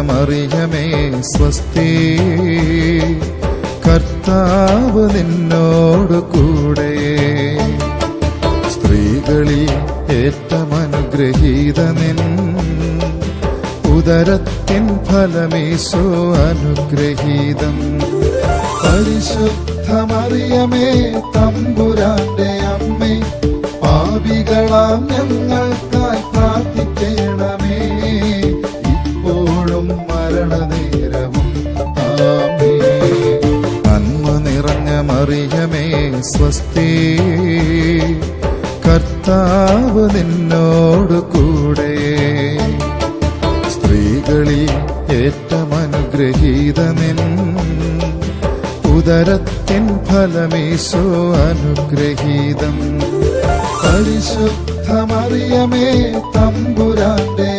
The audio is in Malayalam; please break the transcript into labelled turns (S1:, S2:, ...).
S1: മറിയമേ സ്വസ്തി, കർത്താവ് നിന്നോട് കൂടെ. സ്ത്രീകളിൽ ഏറ്റവും അനുഗ്രഹീത നിൻ ഉദരത്തിൻ ഫലമീശോ അനുഗ്രഹീതം. പരിശുദ്ധ മറിയമേ തമ്പുരാന്റെ അമ്മേ, പാപികളാം ഞങ്ങൾക്കായി പ്രാർത്ഥിക്കണമേ, ഇപ്പോഴും മരണനേരവും ആമേൻ. നന്മ നിറഞ്ഞ മറിയമേ സ്വസ്തി, കർത്താവ് നിന്നോട് കൂടെ. സ്ത്രീകളിൽ ഏറ്റവും അനുഗ്രഹീത നിൻ ഉദരത്തിൻ ഫലമീശോ അനുഗ്രഹീതം. പരിശുദ്ധ മറിയമേ തമ്പുരാന്റെ